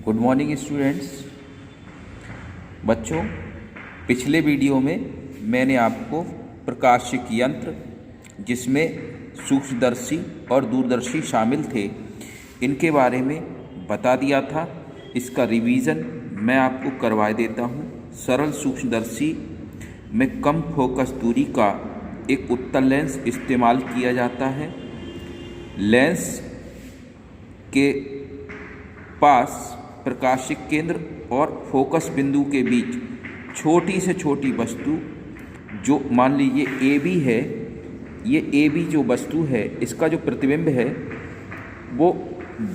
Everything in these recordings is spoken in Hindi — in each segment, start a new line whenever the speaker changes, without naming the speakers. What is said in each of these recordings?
Good morning students. बच्चों, पिछले वीडियो में मैंने आपको प्रकाशिक यंत्र जिसमें सूक्ष्मदर्शी और दूरदर्शी शामिल थे इनके बारे में बता दिया था। इसका रिवीजन मैं आपको करवा देता हूँ। सरल सूक्ष्मदर्शी में कम फोकस दूरी का एक उत्तल लेंस इस्तेमाल किया जाता है। लेंस के पास प्रकाशिक केंद्र और फोकस बिंदु के बीच छोटी से छोटी वस्तु, जो मान लीजिए ए बी है, ये ए बी जो वस्तु है इसका जो प्रतिबिंब है वो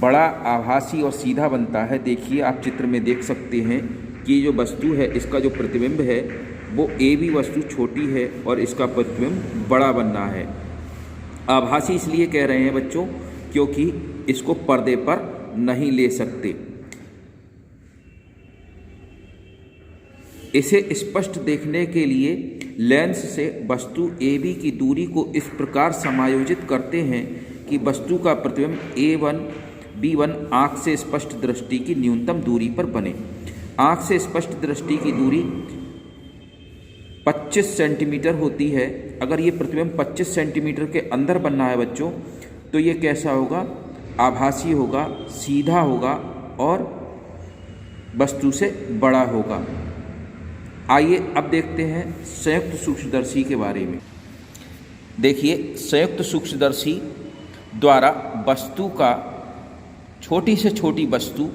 बड़ा, आभासी और सीधा बनता है। देखिए, आप चित्र में देख सकते हैं कि जो वस्तु है इसका जो प्रतिबिंब है वो ए बी वस्तु छोटी है और इसका प्रतिबिंब बड़ा बनना है। आभासी इसलिए कह रहे हैं बच्चों क्योंकि इसको पर्दे पर नहीं ले सकते। इसे स्पष्ट देखने के लिए लेंस से वस्तु ए बी की दूरी को इस प्रकार समायोजित करते हैं कि वस्तु का प्रतिबिंब A1 B1 आँख से स्पष्ट दृष्टि की न्यूनतम दूरी पर बने। आँख से स्पष्ट दृष्टि की दूरी 25 सेंटीमीटर होती है। अगर ये प्रतिबिंब 25 सेंटीमीटर के अंदर बनना है बच्चों, तो ये कैसा होगा? आभासी होगा, सीधा होगा और वस्तु से बड़ा होगा। आइए अब देखते हैं संयुक्त सूक्ष्मदर्शी के बारे में। देखिए, संयुक्त सूक्ष्मदर्शी द्वारा वस्तु का, छोटी से छोटी वस्तु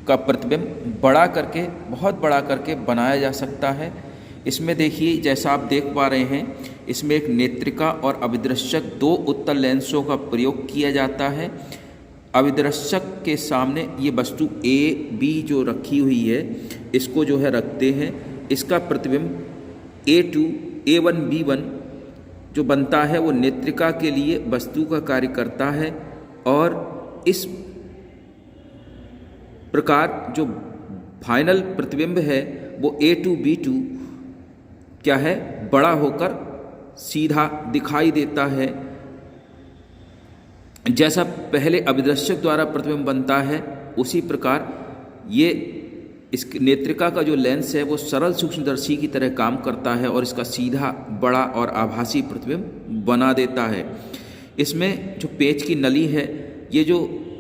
का प्रतिबिंब बड़ा करके, बहुत बड़ा करके बनाया जा सकता है। इसमें देखिए, जैसा आप देख पा रहे हैं, इसमें एक नेत्रिका और अभिदृश्यक, दो उत्तल लेंसों का प्रयोग किया जाता है। अभिदृश्यक के सामने ये वस्तु ए बी जो रखी हुई है इसको जो है रखते हैं। इसका प्रतिबिंब A2 A1 B1 जो बनता है वो नेत्रिका के लिए वस्तु का कार्य करता है और इस प्रकार जो फाइनल प्रतिबिंब है वो A2 B2 क्या है? बड़ा होकर सीधा दिखाई देता है। जैसा पहले अभिदृश्यक द्वारा प्रतिबिंब बनता है उसी प्रकार ये इस नेत्रिका का जो लेंस है वो सरल सूक्ष्मदर्शी की तरह काम करता है और इसका सीधा, बड़ा और आभासी प्रतिबिंब बना देता है। इसमें जो पेच की नली है, ये जो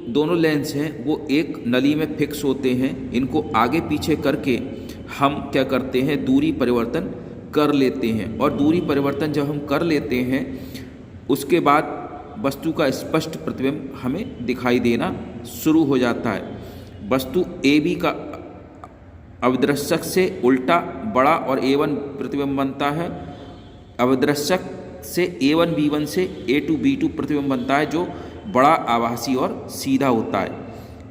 दोनों लेंस हैं वो एक नली में फिक्स होते हैं। इनको आगे पीछे करके हम क्या करते हैं? दूरी परिवर्तन कर लेते हैं और दूरी परिवर्तन जब हम कर लेते हैं उसके बाद वस्तु का स्पष्ट प्रतिबिंब हमें दिखाई देना शुरू हो जाता है। वस्तु ए बी का अभिदृश्यक से उल्टा बड़ा और A1 प्रतिबिंब बनता है। अभिदृश्यक से A1 B1 से A2 B2 प्रतिबिंब बनता है जो बड़ा, आभासी और सीधा होता है।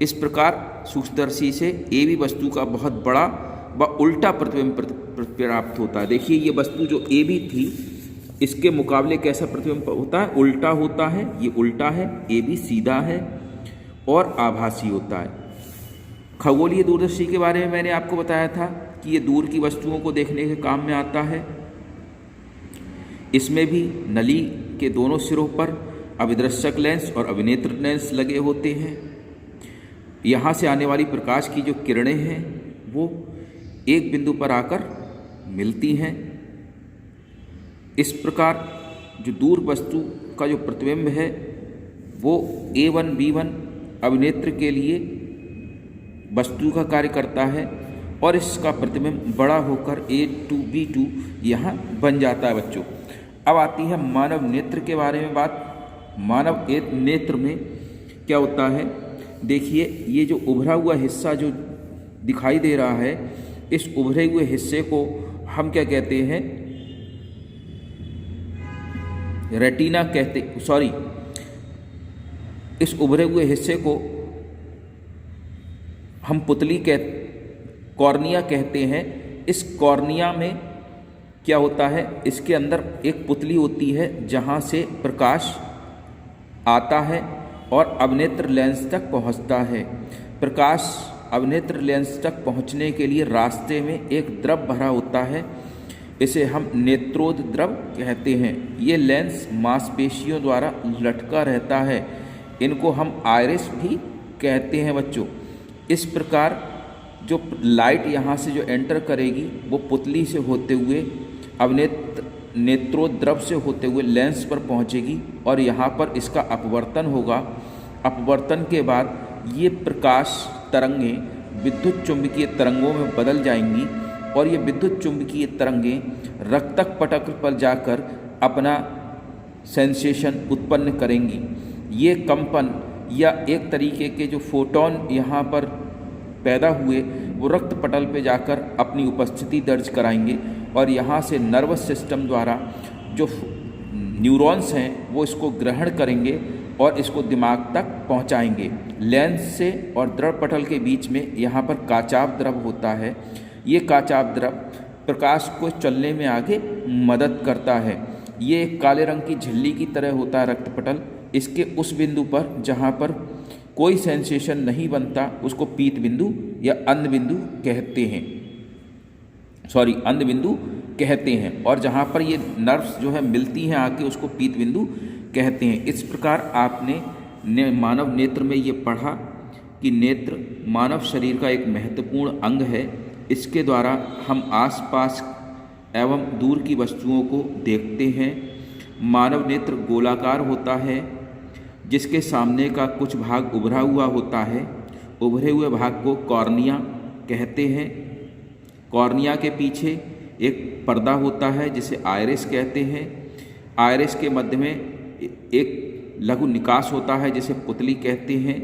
इस प्रकार सूक्ष्मदर्शी से ए बी वस्तु का बहुत बड़ा व उल्टा प्रतिबिंब प्राप्त होता है। देखिए, ये वस्तु जो ए बी थी इसके मुकाबले कैसा प्रतिबिंब होता है? उल्टा होता है। ये उल्टा है, ए बी सीधा है और आभासी होता है। खगोलीय दूरदर्शी के बारे में मैंने आपको बताया था कि ये दूर की वस्तुओं को देखने के काम में आता है। इसमें भी नली के दोनों सिरों पर अभिदृश्यक लेंस और अभिनेत्र लेंस लगे होते हैं। यहाँ से आने वाली प्रकाश की जो किरणें हैं वो एक बिंदु पर आकर मिलती हैं। इस प्रकार जो दूर वस्तु का जो प्रतिबिंब है वो A1 B1 अभिनेत्र के लिए वस्तु का कार्य करता है और इसका प्रतिबिंब बड़ा होकर A2 B2 यहाँ बन जाता है। बच्चों, अब आती है मानव नेत्र के बारे में बात। मानव नेत्र में क्या होता है? देखिए, ये जो उभरा हुआ हिस्सा जो दिखाई दे रहा है, इस उभरे हुए हिस्से को हम क्या कहते हैं? रेटिना कहते, सॉरी, इस उभरे हुए हिस्से को हम पुतली कॉर्निया कहते हैं। इस कॉर्निया में क्या होता है? इसके अंदर एक पुतली होती है जहाँ से प्रकाश आता है और अभिनेत्र लेंस तक पहुँचता है। प्रकाश अभिनेत्र लेंस तक पहुँचने के लिए रास्ते में एक द्रव भरा होता है, इसे हम नेत्रोद द्रव कहते हैं। ये लेंस मांसपेशियों द्वारा लटका रहता है। इनको हम आइरिस भी कहते हैं बच्चों। इस प्रकार जो लाइट यहाँ से जो एंटर करेगी वो पुतली से होते हुए अब नेत्रोद्रव से होते हुए लेंस पर पहुँचेगी और यहाँ पर इसका अपवर्तन होगा। अपवर्तन के बाद ये प्रकाश तरंगें विद्युत चुंबकीय तरंगों में बदल जाएंगी और ये विद्युत चुंबकीय तरंगें रक्तक पटक पर जाकर अपना सेंसेशन उत्पन्न करेंगी। ये कंपन या एक तरीके के जो फोटोन यहाँ पर पैदा हुए वो रक्त पटल पे जाकर अपनी उपस्थिति दर्ज कराएंगे और यहाँ से नर्वस सिस्टम द्वारा जो न्यूरॉन्स हैं वो इसको ग्रहण करेंगे और इसको दिमाग तक पहुँचाएंगे। लेंस से और द्रव पटल के बीच में यहाँ पर काचाभ द्रव होता है। ये काचाभ द्रव प्रकाश को चलने में आगे मदद करता है। ये एक काले रंग की झिल्ली की तरह होता है रक्त पटल। इसके उस बिंदु पर जहाँ पर कोई सेंसेशन नहीं बनता उसको पीत बिंदु या अंध बिंदु कहते हैं, अंध बिंदु कहते हैं। और जहाँ पर ये नर्व्स जो है मिलती हैं आके उसको पीत बिंदु कहते हैं। इस प्रकार आपने मानव नेत्र में ये पढ़ा कि नेत्र मानव शरीर का एक महत्वपूर्ण अंग है। इसके द्वारा हम आसपास एवं दूर की वस्तुओं को देखते हैं। मानव नेत्र गोलाकार होता है जिसके सामने का कुछ भाग उभरा हुआ होता है। उभरे हुए भाग को कॉर्निया कहते हैं। कॉर्निया के पीछे एक पर्दा होता है जिसे आइरिस कहते हैं। आइरिस के मध्य में एक लघु निकास होता है जिसे पुतली कहते हैं।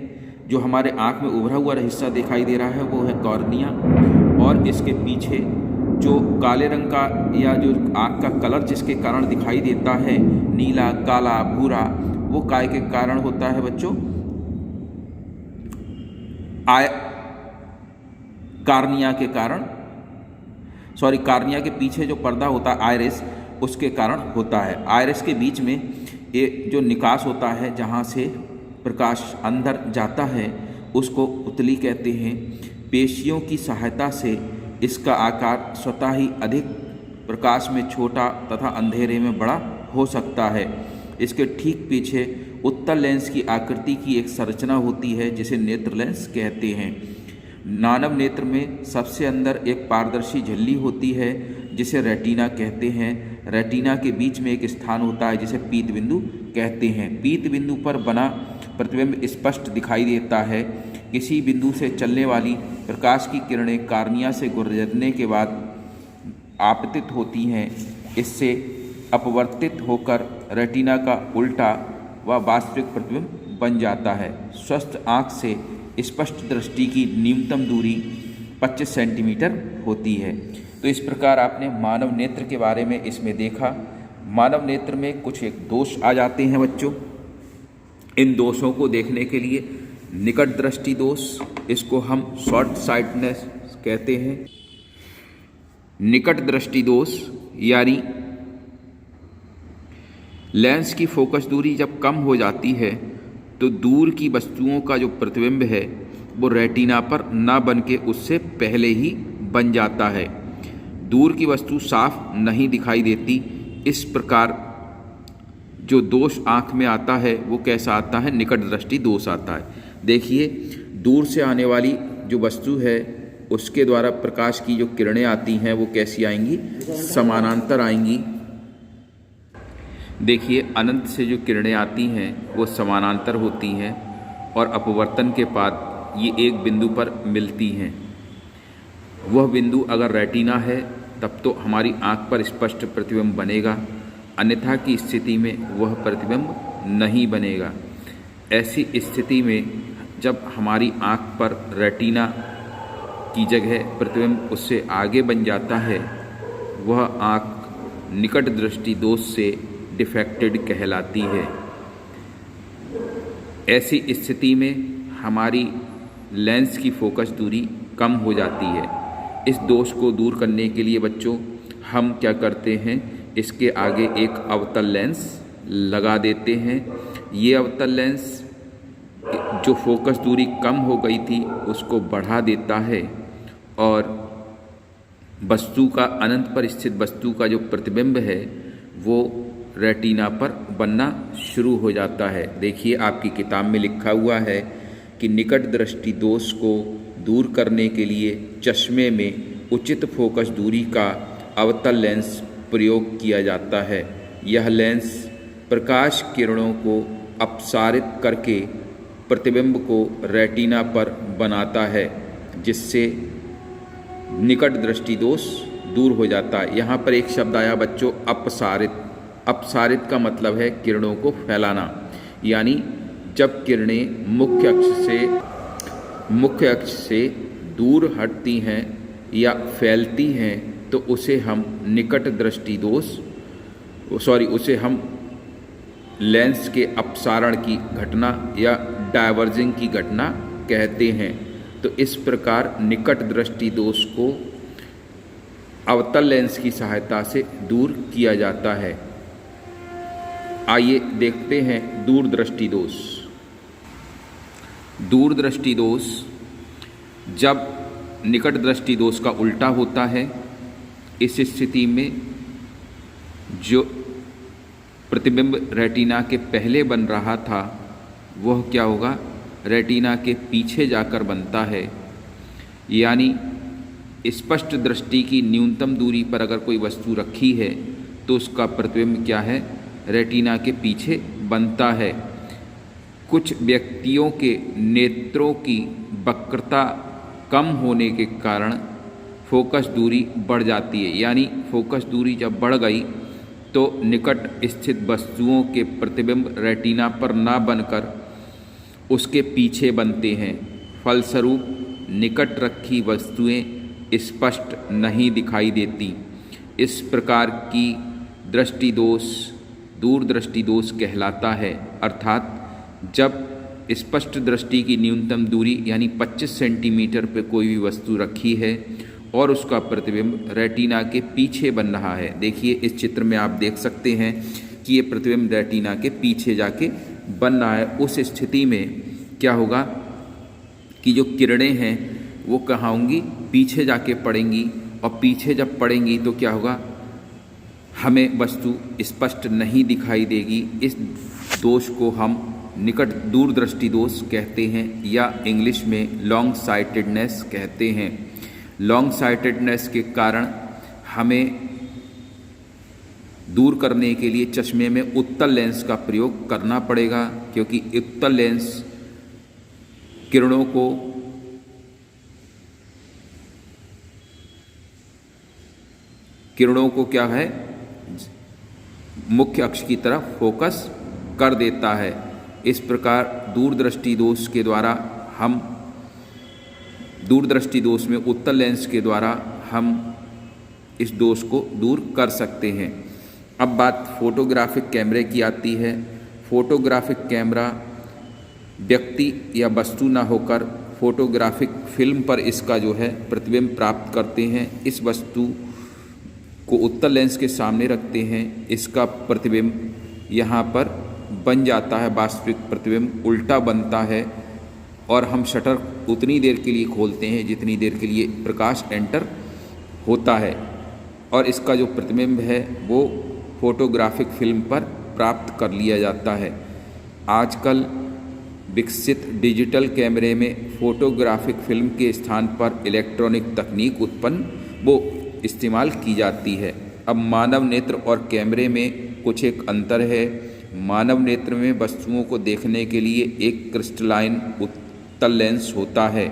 जो हमारे आँख में उभरा हुआ हिस्सा दिखाई दे रहा है वो है कॉर्निया। और इसके पीछे जो काले रंग का या जो आँख का कलर जिसके कारण दिखाई देता है नीला, काला, भूरा, वो काय के कारण होता है बच्चों? कार्निया के कारण, कार्निया के पीछे जो पर्दा होता है आइरिस, उसके कारण होता है। आइरिस के बीच में एक जो निकास होता है जहाँ से प्रकाश अंदर जाता है उसको पुतली कहते हैं। पेशियों की सहायता से इसका आकार स्वतः ही अधिक प्रकाश में छोटा तथा अंधेरे में बड़ा हो सकता है। इसके ठीक पीछे उत्तल लेंस की आकृति की एक संरचना होती है जिसे नेत्र लेंस कहते हैं। मानव नेत्र में सबसे अंदर एक पारदर्शी झिल्ली होती है जिसे रेटिना कहते हैं। रेटिना के बीच में एक स्थान होता है जिसे पीत बिंदु कहते हैं। पीत बिंदु पर बना प्रतिबिंब स्पष्ट दिखाई देता है। किसी बिंदु से चलने वाली प्रकाश की किरणें कार्निया से गुजरने के बाद आपतित होती हैं। इससे अपवर्तित होकर रेटिना का उल्टा व वास्तविक प्रतिबिंब बन जाता है। स्वस्थ आँख से स्पष्ट दृष्टि की न्यूनतम दूरी 25 सेंटीमीटर होती है। तो इस प्रकार आपने मानव नेत्र के बारे में इसमें देखा। मानव नेत्र में कुछ एक दोष आ जाते हैं बच्चों। इन दोषों को देखने के लिए निकट दृष्टि दोष, इसको हम शॉर्ट साइटनेस कहते हैं। निकट दृष्टि दोष यानी लेंस की फोकस दूरी जब कम हो जाती है तो दूर की वस्तुओं का जो प्रतिबिंब है वो रेटिना पर ना बन के उससे पहले ही बन जाता है। दूर की वस्तु साफ नहीं दिखाई देती। इस प्रकार जो दोष आँख में आता है वो कैसा आता है? निकट दृष्टि दोष आता है। देखिए, दूर से आने वाली जो वस्तु है उसके द्वारा प्रकाश की जो किरणें आती हैं वो कैसी आएंगी? समानांतर आएंगी। देखिए, अनंत से जो किरणें आती हैं वो समानांतर होती हैं और अपवर्तन के बाद ये एक बिंदु पर मिलती हैं। वह बिंदु अगर रेटिना है तब तो हमारी आँख पर स्पष्ट प्रतिबिंब बनेगा, अन्यथा की स्थिति में वह प्रतिबिंब नहीं बनेगा। ऐसी स्थिति में जब हमारी आँख पर रेटिना की जगह प्रतिबिंब उससे आगे बन जाता है वह आँख निकट दृष्टि दोष से डिफेक्टेड कहलाती है। ऐसी स्थिति में हमारी लेंस की फोकस दूरी कम हो जाती है। इस दोष को दूर करने के लिए बच्चों हम क्या करते हैं, इसके आगे एक अवतल लेंस लगा देते हैं। ये अवतल लेंस जो फोकस दूरी कम हो गई थी उसको बढ़ा देता है और वस्तु का अनंत पर स्थित वस्तु का जो प्रतिबिंब है वो रेटिना पर बनना शुरू हो जाता है। देखिए, आपकी किताब में लिखा हुआ है कि निकट दृष्टि दोष को दूर करने के लिए चश्मे में उचित फोकस दूरी का अवतल लेंस प्रयोग किया जाता है। यह लेंस प्रकाश किरणों को अपसारित करके प्रतिबिंब को रेटिना पर बनाता है, जिससे निकट दृष्टि दोष दूर हो जाता है। यहाँ पर एक शब्द आया बच्चों, अपसारित। अपसारित का मतलब है किरणों को फैलाना, यानी जब किरणें मुख्य अक्ष से दूर हटती हैं या फैलती हैं तो उसे हम निकट दृष्टि दोष उसे हम लेंस के अपसारण की घटना या डायवर्जिंग की घटना कहते हैं। तो इस प्रकार निकट दृष्टि दोष को अवतल लेंस की सहायता से दूर किया जाता है। आइए देखते हैं दूरदृष्टि दोष। दूरदृष्टि दोष जब निकट दृष्टि दोष का उल्टा होता है, इस स्थिति में जो प्रतिबिंब रेटिना के पहले बन रहा था वह क्या होगा, रेटिना के पीछे जाकर बनता है। यानी स्पष्ट दृष्टि की न्यूनतम दूरी पर अगर कोई वस्तु रखी है तो उसका प्रतिबिंब क्या है, रेटिना के पीछे बनता है। कुछ व्यक्तियों के नेत्रों की वक्रता कम होने के कारण फोकस दूरी बढ़ जाती है। यानी फोकस दूरी जब बढ़ गई तो निकट स्थित वस्तुओं के प्रतिबिंब रेटिना पर ना बनकर उसके पीछे बनते हैं। फलस्वरूप निकट रखी वस्तुएं स्पष्ट नहीं दिखाई देती। इस प्रकार की दृष्टि दोष दूरदृष्टि दोष कहलाता है। अर्थात जब स्पष्ट दृष्टि की न्यूनतम दूरी यानी 25 सेंटीमीटर पर कोई भी वस्तु रखी है और उसका प्रतिबिंब रेटिना के पीछे बन रहा है। देखिए इस चित्र में आप देख सकते हैं कि ये प्रतिबिंब रेटिना के पीछे जाके बन रहा है। उस स्थिति में क्या होगा कि जो किरणें हैं वो कहाँ होंगी, पीछे जाके पड़ेंगी, और पीछे जब पड़ेंगी तो क्या होगा, हमें वस्तु स्पष्ट नहीं दिखाई देगी। इस दोष को हम निकट दूरदृष्टि दोष कहते हैं या इंग्लिश में लॉन्ग साइटेडनेस कहते हैं। लॉन्ग साइटेडनेस के कारण हमें दूर करने के लिए चश्मे में उत्तल लेंस का प्रयोग करना पड़ेगा, क्योंकि उत्तल लेंस किरणों को क्या है, मुख्य अक्ष की तरफ फोकस कर देता है। इस प्रकार दूरदृष्टि दोष के द्वारा हम दूरदृष्टि दोष में उत्तल लेंस के द्वारा हम इस दोष को दूर कर सकते हैं। अब बात फोटोग्राफिक कैमरे की आती है। फोटोग्राफिक कैमरा व्यक्ति या वस्तु ना होकर फोटोग्राफिक फिल्म पर इसका जो है प्रतिबिंब प्राप्त करते हैं। इस वस्तु को उत्तल लेंस के सामने रखते हैं, इसका प्रतिबिंब यहाँ पर बन जाता है, वास्तविक प्रतिबिंब उल्टा बनता है, और हम शटर उतनी देर के लिए खोलते हैं जितनी देर के लिए प्रकाश एंटर होता है, और इसका जो प्रतिबिंब है वो फोटोग्राफिक फिल्म पर प्राप्त कर लिया जाता है। आजकल विकसित डिजिटल कैमरे में फोटोग्राफिक फिल्म के स्थान पर इलेक्ट्रॉनिक तकनीक इस्तेमाल की जाती है। अब मानव नेत्र और कैमरे में कुछ एक अंतर है। मानव नेत्र में वस्तुओं को देखने के लिए एक क्रिस्टलाइन उत्तल लेंस होता है।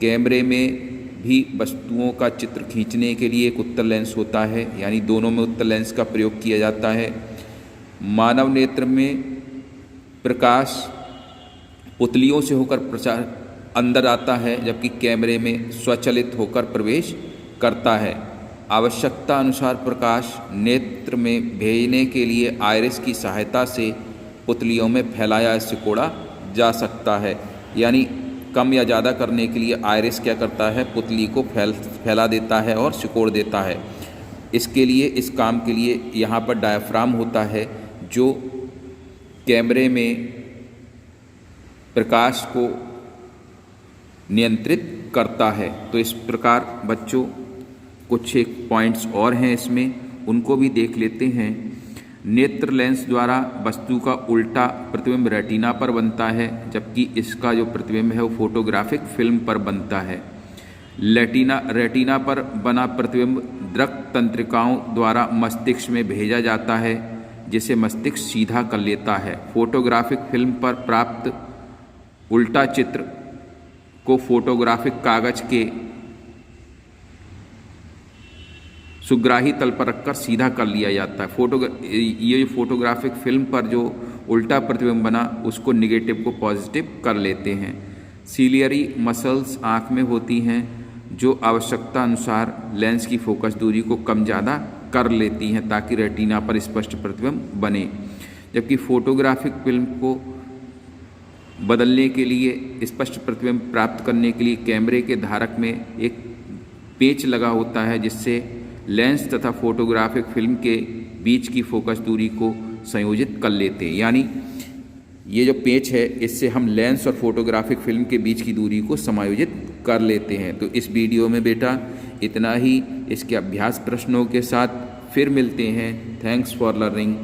कैमरे में भी वस्तुओं का चित्र खींचने के लिए एक उत्तल लेंस होता है, यानी दोनों में उत्तल लेंस का प्रयोग किया जाता है। मानव नेत्र में प्रकाश पुतलियों से होकर अंदर आता है, जबकि कैमरे में स्वचालित होकर प्रवेश करता है। आवश्यकता अनुसार प्रकाश नेत्र में भेजने के लिए आइरिस की सहायता से पुतलियों में फैलाया सिकोड़ा जा सकता है। यानी कम या ज़्यादा करने के लिए आइरिस क्या करता है, पुतली को फैला देता है और सिकोड़ देता है। इसके लिए इस काम के लिए यहाँ पर डायफ्राम होता है जो कैमरे में प्रकाश को नियंत्रित करता है। तो इस प्रकार बच्चों कुछ एक पॉइंट्स और हैं इसमें, उनको भी देख लेते हैं। नेत्र लेंस द्वारा वस्तु का उल्टा प्रतिबिंब रेटिना पर बनता है, जबकि इसका जो प्रतिबिंब है वो फोटोग्राफिक फिल्म पर बनता है। रेटिना पर बना प्रतिबिंब दृक् तंत्रिकाओं द्वारा मस्तिष्क में भेजा जाता है, जिसे मस्तिष्क सीधा कर लेता है। फोटोग्राफिक फिल्म पर प्राप्त उल्टा चित्र को फोटोग्राफिक कागज के सुग्राही तल पर रखकर सीधा कर लिया जाता है। ये फोटोग्राफिक फिल्म पर जो उल्टा प्रतिबिंब बना उसको निगेटिव को पॉजिटिव कर लेते हैं। सीलियरी मसल्स आँख में होती हैं जो आवश्यकता अनुसार लेंस की फोकस दूरी को कम ज़्यादा कर लेती हैं ताकि रेटिना पर स्पष्ट प्रतिबिंब बने। जबकि फोटोग्राफिक फिल्म को बदलने के लिए, स्पष्ट प्रतिबिंब प्राप्त करने के लिए कैमरे के धारक में एक पेंच लगा होता है, जिससे लेंस तथा फोटोग्राफिक फिल्म के बीच की फोकस दूरी को संयोजित कर लेते हैं। यानी ये जो पेंच है इससे हम लेंस और फोटोग्राफिक फिल्म के बीच की दूरी को समायोजित कर लेते हैं। तो इस वीडियो में बेटा इतना ही। इसके अभ्यास प्रश्नों के साथ फिर मिलते हैं। Thanks for learning.